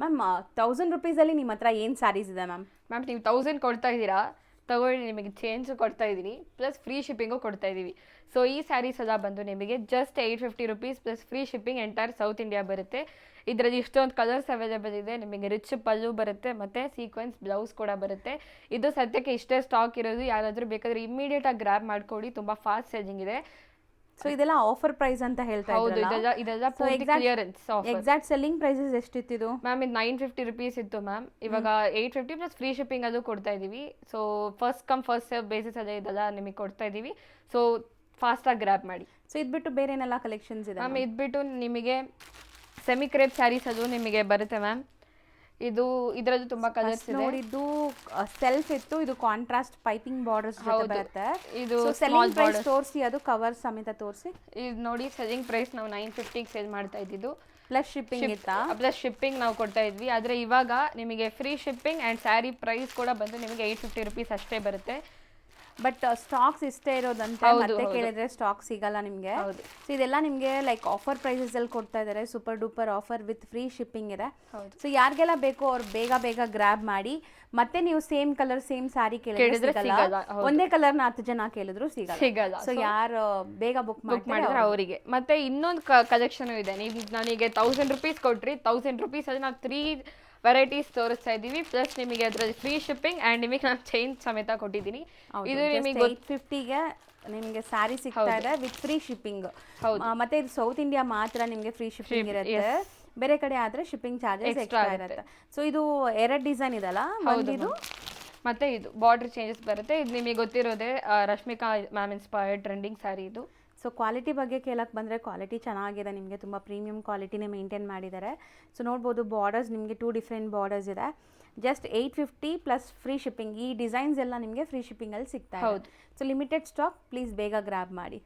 Ma'am 1000 ರುಪೀಸಲ್ಲಿ ನಿಮ್ಮ ಹತ್ರ ಏನು ಸ್ಯಾರೀಸ್ ಇದೆ ಮ್ಯಾಮ್? ಮ್ಯಾಮ್ ನೀವು 1000 ಕೊಡ್ತಾ ಇದ್ದೀರಾ, ತಗೊಳ್ಳಿ, ನಿಮಗೆ ಚೇಂಜು ಕೊಡ್ತಾ ಇದ್ದೀನಿ, ಪ್ಲಸ್ ಫ್ರೀ ಶಿಪ್ಪಿಂಗು ಕೊಡ್ತಾ ಇದ್ದೀವಿ. ಸೊ ಈ ಸ್ಯಾರೀಸ್ ಎಲ್ಲ ಬಂದು ನಿಮಗೆ just 850 rupees plus free shipping entire south India ಬರುತ್ತೆ. ಇದರಲ್ಲಿ ಇಷ್ಟೊಂದು ಕಲರ್ಸ್ ಅವೈಲೇಬಲ್ ಇದೆ. ನಿಮಗೆ ರಿಚ್ ಪಲ್ಲು ಬರುತ್ತೆ ಮತ್ತು ಸೀಕ್ವೆನ್ಸ್ ಬ್ಲೌಸ್ ಕೂಡ ಬರುತ್ತೆ. ಇದು ಸದ್ಯಕ್ಕೆ ಇಷ್ಟೇ ಸ್ಟಾಕ್ ಇರೋದು. ಯಾರಾದರೂ ಬೇಕಾದರೆ ಇಮಿಡಿಯೇಟಾಗಿ ಗ್ರ್ಯಾಬ್ ಮಾಡ್ಕೊಳ್ಳಿ, ತುಂಬ ಫಾಸ್ಟ್ ಸೇಲಿಂಗ್ ಇದೆ. ಸೊ ಇದೆಲ್ಲ ಆಫರ್ ಪ್ರೈಸ್ ಅಂತ ಹೇಳ್ತಾ ಹೌದು, ಇದೆಲ್ಲ ಪೂರ್ತಿ clearance offer. Exact selling prices ಎಷ್ಟಿತ್ತು ಮ್ಯಾಮ್? ಇದು 950 ರುಪೀಸ್ ಇತ್ತು ಮ್ಯಾಮ್. ಇವಾಗ 850 ಪ್ಲಸ್ ಫ್ರೀ ಶಿಪ್ಪಿಂಗ್ ಅದು ಕೊಡ್ತಾ ಇದೀವಿ. So first come first save basis ಅದೇ ಇದೆಲ್ಲ ನಿಮಗೆ ಕೊಡ್ತಾ ಇದೀವಿ. ಸೊ ಫಾಸ್ಟಾಗಿ ಗ್ರ್ಯಾಬ್ ಮಾಡಿ. ಸೊ ಇದ್ಬಿಟ್ಟು ಬೇರೆ ಏನೆಲ್ಲ ಕಲೆಕ್ಷನ್ಸ್ ಇದೆ ಮ್ಯಾಮ್? ಇದ್ಬಿಟ್ಟು ನಿಮಗೆ ಸೆಮಿ ಕ್ರೇಪ್ ಸ್ಯಾರೀಸ್ ಅದು ನಿಮಗೆ ಬರುತ್ತೆ ಮ್ಯಾಮ್. ಇದರದ್ದು ತುಂಬಾ ಕಲರ್ಸ್ ಇದೆ. ನೋಡಿದ್ದು ಸೆಲ್ಫ್ ಇತ್ತು, ಇದು ಕಾಂಟ್ರಾಸ್ಟ್ ಪೈಪಿಂಗ್ ಬಾರ್ಡರ್ಸ್ ಜೊತೆ ಬರುತ್ತೆ. ಇದು ಸೆಲ್ಲಿಂಗ್ ಪ್ರೈಸ್ ತೋರಿಸಿ, ಅದು ಕವರ್ ಸಮೇತ ತೋರಿಸಿ. ಇದು ನೋಡಿ, ಸೆಲ್ಲಿಂಗ್ ಪ್ರೈಸ್ ನಾವು 950 ಸೇಲ್ ಮಾಡ್ತಾ ಇದ್ದಿದ್ದು. ಪ್ಲಸ್ ಶಿಪ್ಪಿಂಗ್ ಇತ್ತಾ? ಪ್ಲಸ್ ಶಿಪ್ಪಿಂಗ್ ನಾವು ಕೊಡ್ತಾ ಇದ್ವಿ. ಆದರೆ ಇವಾಗ ನಿಮಗೆ free shipping and sari price ಕೂಡ ಬಂದು ನಿಮಗೆ 850 ರುಪೀಸ್ ಅಷ್ಟೇ ಬರುತ್ತೆ. ಬಟ್ ಸ್ಟಾಕ್ಸ್ ಇಷ್ಟೇ ಇರೋದಂತ ಮತ್ತೆ ಕೇಳಿದ್ರೆ ಸ್ಟಾಕ್ ಸಿಗಲ್ಲ ನಿಮಗೆ. ಸೊ ಇದೆಲ್ಲ ನಿಮಗೆ ಲೈಕ್ ಆಫರ್ ಪ್ರೈಸಸ್ ಅಲ್ಲಿ ಕೊಡ್ತಾ ಇದ್ದಾರೆ. Super duper offer with free shipping ಇದೆ. ಸೊ ಯಾರಿಗೆಲ್ಲ ಬೇಕೋ ಅವ್ರು ಬೇಗ ಗ್ರ್ಯಾಬ್ ಮಾಡಿ. ಮತ್ತೆ ನೀವು ಸೇಮ್ ಕಲರ್ ಸೇಮ್ ಸ್ಯಾರಿ ಕೇಳಿದ್ರೆ ಸಿಗಲ್ಲ. ಒಂದೇ ಕಲರ್ನ 10 ಜನ ಕೇಳಿದ್ರು ಸಿಗಲ್ಲ. ಸೊ ಯಾರು ಬೇಗ ಬುಕ್ ಮಾಡಿದ್ರೆ ಅವರಿಗೆ. ಮತ್ತೆ ಇನ್ನೊಂದು ಕಲೆಕ್ಷನ್ ಇದೆ. ನೀವು ನನಗೆ 1000 ರುಪೀಸ್ ಕೊಟ್ರಿ, 1000 ರುಪೀಸ್ ಅಲ್ಲಿ ನಾವು 3 ವೆರೈಟೀಸ್ ತೋರಿಸ್ತಾ ಇದ್ದೀವಿ. ಪ್ಲಸ್ ನಿಮಗೆ ಅದರಲ್ಲಿ ಫ್ರೀ ಶಿಪ್ಪಿಂಗ್ ಆ್ಯಂಡ್ ನಿಮಗೆ ನಾನು ಚೇಂಜ್ ಸಮೇತ ಕೊಟ್ಟಿದ್ದೀನಿ. ಇದು ನಿಮಗೆ 850ಗೆ ನಿಮಗೆ ಸ್ಯಾರಿ ಸಿಗ್ತಾ ಇದೆ ವಿತ್ ಫ್ರೀ ಶಿಪ್ಪಿಂಗ್. ಮತ್ತೆ ಇದು ಸೌತ್ ಇಂಡಿಯಾ ಮಾತ್ರ ನಿಮಗೆ ಫ್ರೀ ಶಿಪ್ಪಿಂಗ್ ಇರುತ್ತೆ. ಬೇರೆ ಕಡೆ ಆದ್ರೆ ಶಿಪ್ಪಿಂಗ್ ಚಾರ್ಜಸ್ ಎಕ್ಸ್ಟ್ರಾ ಇರುತ್ತೆ. ಸೊ ಇದು 2 ಡಿಸೈನ್ ಇದಲ್ಲ, ಇದು ಮತ್ತೆ ಇದು ಬಾರ್ಡರ್ ಚೇಂಜಸ್ ಬರುತ್ತೆ. ಇದು ನಿಮಗೆ ಗೊತ್ತಿರೋದೇ Rashmika ma'am inspired trending sari ಇದು. ಸೊ ಕ್ವಾಲಿಟಿ ಬಗ್ಗೆ ಕೇಳಕ್ಕೆ ಬಂದರೆ ಕ್ವಾಲಿಟಿ ಚೆನ್ನಾಗಿದೆ. ನಿಮಗೆ ತುಂಬ ಪ್ರೀಮಿಯಂ ಕ್ವಾಲಿಟಿನೇ ಮೇಂಟೈನ್ ಮಾಡಿದ್ದಾರೆ. ಸೊ ನೋಡ್ಬೋದು ಬಾರ್ಡರ್ಸ್ ನಿಮಗೆ 2 ಡಿಫ್ರೆಂಟ್ ಬಾರ್ಡರ್ಸ್ ಇದೆ. Just 850 plus free shipping. ಈ ಡಿಸೈನ್ಸ್ ಎಲ್ಲ ನಿಮಗೆ ಫ್ರೀ ಶಿಪ್ಪಿಂಗಲ್ಲಿ ಸಿಗ್ತಾ ಇದೆ. ಸೊ ಲಿಮಿಟೆಡ್ ಸ್ಟಾಕ್, ಪ್ಲೀಸ್ ಬೇಗ ಗ್ರ್ಯಾಬ್ ಮಾಡಿ.